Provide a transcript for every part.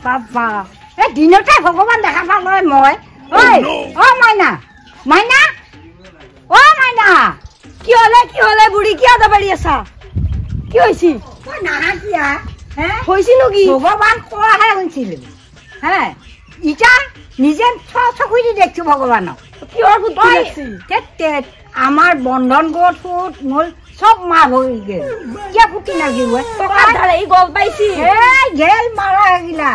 বাবা এই দিনতে ভগৱান দেখা পালো মই ঐ ও মাইনা মাইনা ও মাইনা কি হলে বুঢ়ী কিয় দাবাৰি আছা কি হৈছে মই নাহা কিয়া হে হৈছিল কি ভগৱান কোৱাহে শুনিছিলো হে ইটা নিজে চকুদি দেখছো ভগৱানক কিহৰ ফুটি দেখছি তেত আমাৰ বন্ধন গোট ফুট মোৰ সব মা হৈ গেল কিয়া ফুটি নাগিব টকা ধৰে ই গল পাইছি এই গেল মাৰা গিলা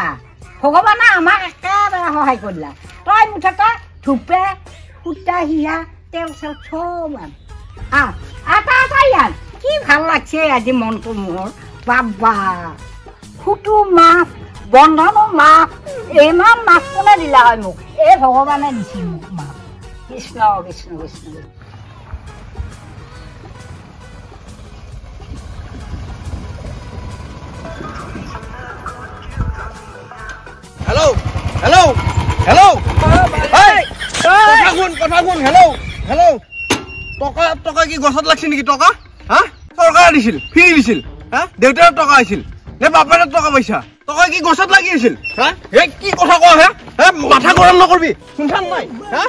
ভগৱানে আমাক একেবাৰে সহায় কৰিলা তই মুঠতে ধুপে ফুটা হিয়া তেল চেল সব আটা ইয়ান কি ভাল লাগছে আজি মনটো মোৰ বাবা ফুটো মাছ বন্ধনো মাছ ইমান মাছ কোনে দিলা হয় মোক এই ভগৱানে দিছিল মোক মাছ Krishna Krishna Krishna hello' hello' hello' কথা শুন হেল্ল' হেল্ল' টকা কি গছত লাগছে নেকি টকা হা চৰকাৰে দিছিল ফ্ৰী দিছিল হা দেউতাৰ টকা আহিছিল নে বাপেৰ টকা পইচা টকা কি গছত লাগি আছিল হা এই কি কথা কোৱা হে মাথা গৰম নকৰবি শুনছান নাই হা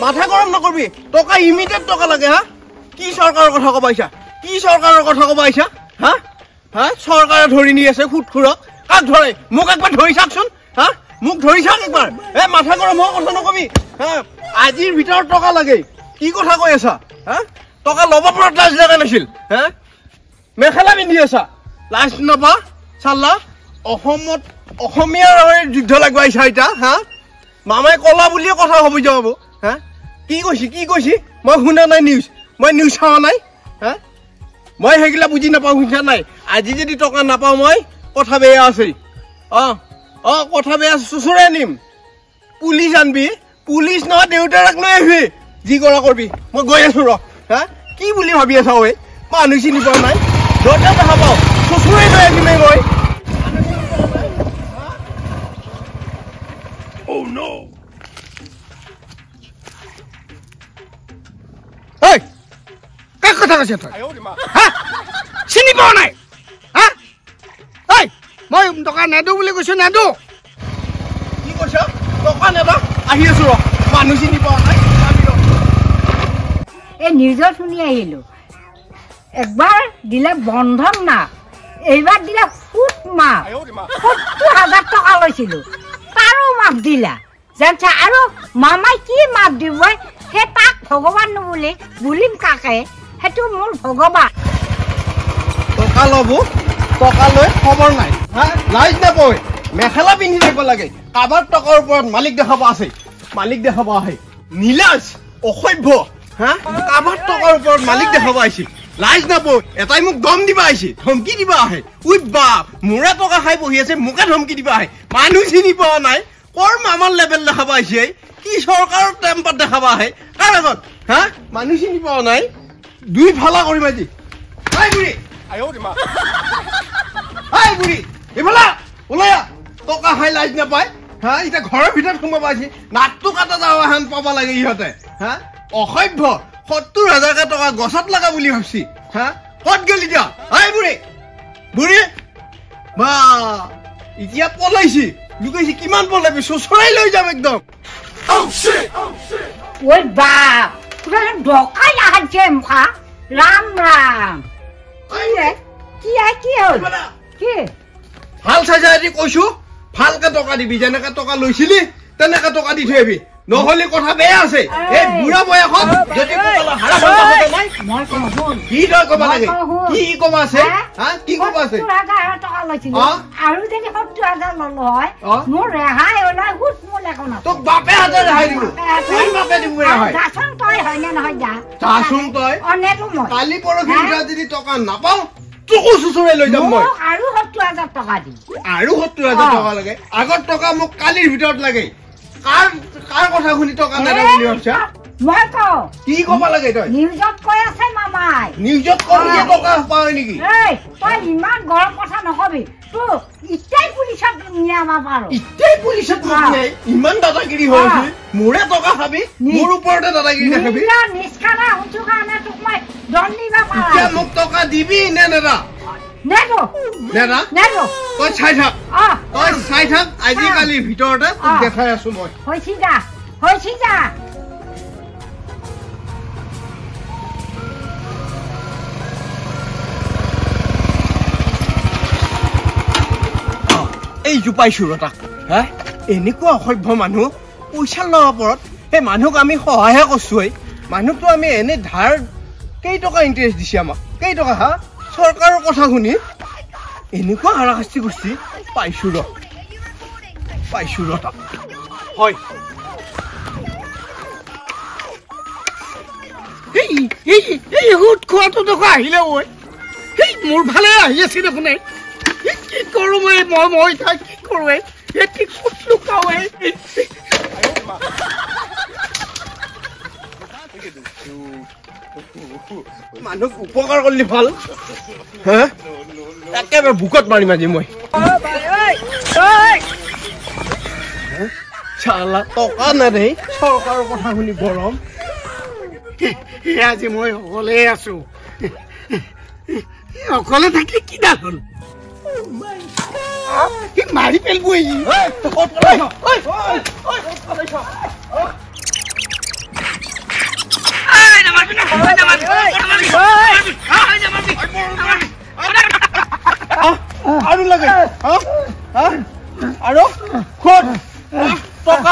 মাথা গৰম নকৰবি টকা ইমিডিয়েট টকা লাগে হা কি চৰকাৰৰ কথা ক'ব আহিছা কি চৰকাৰৰ কথা ক'ব আহিছা হা হা চৰকাৰে ধৰি নি আছে খুটখুৰক কাক ধৰে মোক একবাৰ ধৰি চাকচোন হা মোক ধৰি চাক একবাৰ মাথা গৰম হোৱা কথা নকবি হা আজিৰ ভিতৰত টকা লাগে কি কথা কৈ আছা হা টকা ল'ব পৰাত লাজ লগা নাছিল হা মেখেলা পিন্ধি আছা লাজ নাপা চাল্লা অসমত অসমীয়াৰ যুদ্ধ লাগব আহিছা এতিয়া হা মামাই কলা বুলিয়ে কথা হ'ব যাব হা কি কৈছি মই শুনা নাই মই নিউজ চোৱা নাই হা মই সেইগিলা বুজি নাপাওঁ শুনা নাই আজি যদি টকা নাপাওঁ মই কথা বেয়া আছে কথা বেয়া চুচুৰে নিম পুলিচ আনবি পুলিচ নহয় দেউতাক লৈ আহিবি যি কৰা কৰবি মই গৈ আছো ৰ হা কি বুলি ভাবি আছা ঐ মানুহ চিনি পোৱা নাই য'তে দেখা পাওঁ চুচুৰে লৈ আহিমেই মই কাক কথা কৈছে তই চিনি পোৱা নাই হা মই টকা নেদো বুলি কৈছো নেদো কি কৈছ টকা নেদা আহি আছো ৰ মানুহ চিনি পোৱা নাই এই নিউজত শুনি আহিলো একবাৰ দিলে বন্ধন না এইবাৰ দিলে ফুট মাছ ৭০,০০০ টকা লৈছিলো তাৰো মাছ দিলা জানছা আৰু মামাই কি মাছ দিব সেই তাক ভগৱান বুলি বুলিম কাকে সেইটো মোৰ ভগৱান টকা ল'ব টকা লৈ খবৰ নাই হা লাজ নাপায় মেখেলা পিন্ধি থাকিব লাগে কাবাৰ টকাৰ ওপৰত মালিক দেখাব আছে মালিক দেখাব আহে নীলাজ অসভ্য হা কাবাৰ টকাৰ ওপৰত মালিক দেখাব আহিছিল লাজ নাপায় এটাই মোক দম দিবা আহিছে ধমকি দিবা আহে উই বাপ মোৰে টকা খাই বহি আছে মোকে ধমকি দিবা আহে মানুহ চিনি পোৱা নাই কৰ মামাৰ লেভেল দেখাব আহিছে কি চৰকাৰৰ টেম্পাৰ দেখাব আহে কাৰ আগত হা মানুহ চিনি পোৱা নাই দুই ফালা কৰিম আজি বুঢ়ী এইফালা ওলাই টকা খাই লাজ নাপায় হা এতিয়া ঘৰৰ ভিতৰত সোমাব আহিছে নাকটো কাটা যাওঁ হেন পাব লাগে ইহঁতে হা অসভ্য ৭০,০০০ টকা গছত লগা বুলি ভাবছি হা ক'ত গেল এতিয়া বুঢ়ী বা এতিয়া পলাইছি লুকাইছি কিমান পলাবি চোচৰাই লৈ যাম একদম ঐ বাপ ডকাই আহাছে মুখা ৰাম ৰাম কি হ'ল কি ভাল চাইছা আজি কৈছো ভালকে টকা দিবি যেনেকে টকা লৈছিলি তেনেকে টকা দি থৈ আহিবি নহলে কথা বেয়া আছে এই বুঢ়া বয়সত যদি কি তই কব লাগে কি কব আছে কি কব আছে ৭০,০০০ টকা লৈছিলো আৰু যদি ৭০,০০০ ললো হয় মোৰ ৰেহাই ওলাই হুট মোৰ লেখন তোক বাপে হাতে ৰেহাই দিব বাপে দিব ৰেহাই যাচোন তই হয়নে নহয় যাচোন তই কালি পৰহি যদি টকা নাপাওঁ তোকো চুচুৰাই লৈ যাম মই আৰু ৭০,০০০ টকা দিম আৰু ৭০,০০০ টকা লাগে আগৰ টকা মোক কালিৰ ভিতৰত লাগে কাৰ কথা শুনি টকা নেদা বুলি ভাবছা মই কওঁ কি ক'ব লাগে তই নিউজত কৈ আছে মামাই নিউজত কমকে টকা পায় নেকি তই ইমান গৰম কথা নকবি তোৰ ইটাই পুলিচত নিয়াব পাৰো ইটাই পুলিচত নিয়াই ইমান দাদাগিৰি হৈছে মোৰে টকা খাবি মোৰ ওপৰতে দাদাগিৰি দেখাবি নিষ্কাৰা হুঁচু কাৰণে তোক মই দণ্ড দিব পাৰো এতিয়া মোক টকা দিবি নে নেদা নেৰো নেৰা নেৰো তই চাই থাক অ তই চাই থাক আজিকালিৰ ভিতৰতে তোক দেখাই আছো মই হৈছি যা এই জোপাইছো ৰতাক হা এনেকুৱা অসভ্য মানুহ পইচা লোৱাৰ ওপৰত সেই মানুহক আমি সহায়হে কৰিছো মানুহকতো আমি এনে ধাৰ কেইটকা ইণ্টাৰেষ্ট দিছে আমাক কেইটকা হা চৰকাৰৰ কথা শুনি এনেকুৱা হাৰাশাস্তি কৰিছে পাইছো ৰতাক হয় এই হুট খোৱাটো দেখোন আহিলে ঐ সেই মোৰ ভালে আহি আছে দেখোন কি কৰোঁ মই কি কৰোঁ কি ক'ত লুকাওঁ মানুহক উপকাৰ কৰিলে ভাল হা একেবাৰে বুকত মাৰিম আজি মই চালা টকা নেদেই চৰকাৰৰ কথা শুনি গৰম আজি মই অকলে আছো অকলে থাকি কিডাল হ'ল মাৰি পেলব আৰু লাগে আৰু ক'ত টকা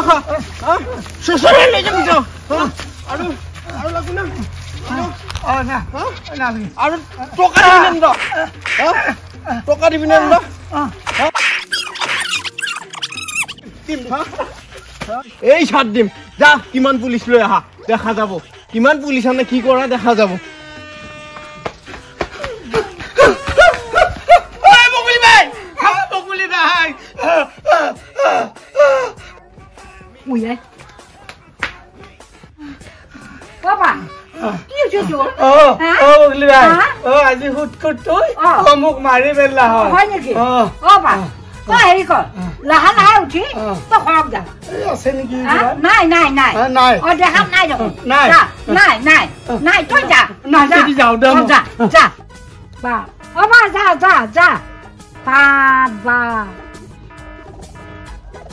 লৈ যাম আৰু লাগো না আৰু টকা দিবি নে এই ছাট দিম যা কিমান পুলিচ লৈ আহা দেখা যাব কিমান পুলিচ আনে কি কৰা দেখা যাব আজি হুট মোক মাৰি পেলা হয় নেকি হেৰি কৰ লাহে লাহে উঠি তই ঘৰত যা আছে নেকি নাই দেখাত নাই দেখোন নাই তই যা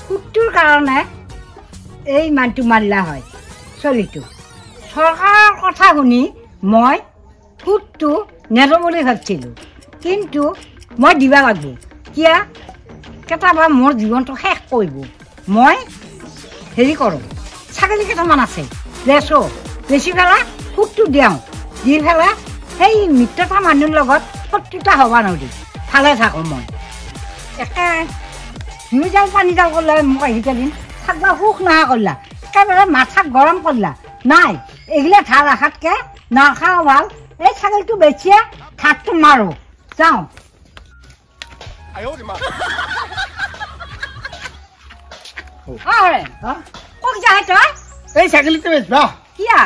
সুতটোৰ কাৰণে এই মানুহটো মাৰিলা হয় চলিটো চৰকাৰৰ কথা শুনি মই সুতটো নেৰো বুলি ভাবিছিলোঁ কিন্তু মই দিবা লাগিব কিয় কেতিয়াবা মোৰ জীৱনটো শেষ কৰিব মই হেৰি কৰোঁ ছাগলী কেইটামান আছে বেছি পেলাই সুতটো দিওঁ দি পেলাই সেই মিত্ৰতা মানুহৰ লগত শত্ৰুতা হ'ব নোৱাৰি ভালে থাকোঁ মই একে নিজাল পানী জাল কৰিলে মোক আহি দিন থাকবা সুখ নহা কৰিলা একেবাৰে মাথা গৰম কৰিলা নাই এইগিলা ধাৰ ৰাখাতকৈ নাখাওঁ ভাল এই ছাগলীটো বেছিয়ে ধাৰটো মাৰোঁ যাওঁ ক'ত যায় তই এই ছাগলীটো বেচবা কিয়া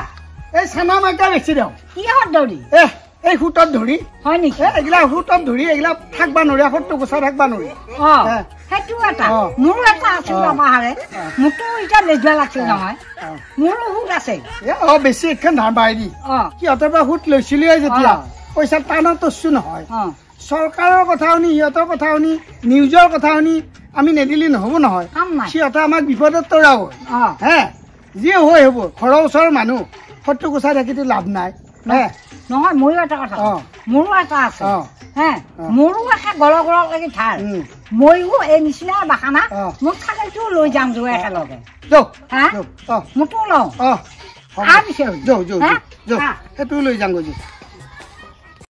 এই চানা মাইকা বেচি দিওঁ কিহত দৌৰি এই সুতত ধৰি হয় নেকি এইগিলা সুতত ধৰি এইগিলা থাকবা নোৱাৰি সত্তৰ গোচা থাকবা নোৱাৰি সেইটো এটা মোৰো এটা আছিল বাহাৰে মোৰতো এতিয়া লেজবা লাগছিল নহয় মোৰো সুত আছে বেছি এখন ধান বাঢ়ি দি সিহঁতৰ পৰা সুত লৈছিলো যেতিয়া পইচা টানত তৰছো নহয় চৰকাৰৰ কথা শুনি সিহঁতৰ কথা শুনি নিউজৰ কথা শুনি আমি নেদিলি নহ'ব নহয় সিহঁতে আমাক বিপদত তৰাব হে যিয়ে হৈ হ'ব ঘৰৰ ওচৰৰ মানুহ সত্তৰ গোচা থাকিতো লাভ নাই নহয় মোৰো এটা কথা মোৰো এটা আছে হে মোৰো একে গৰম লাগি ধাৰ ময়ো এই নিচিনা বাখানা মোৰ ছাগলীটোও লৈ যাম যোৱা একেলগে মোকো লওঁ সেইটো লৈ যাম গৈ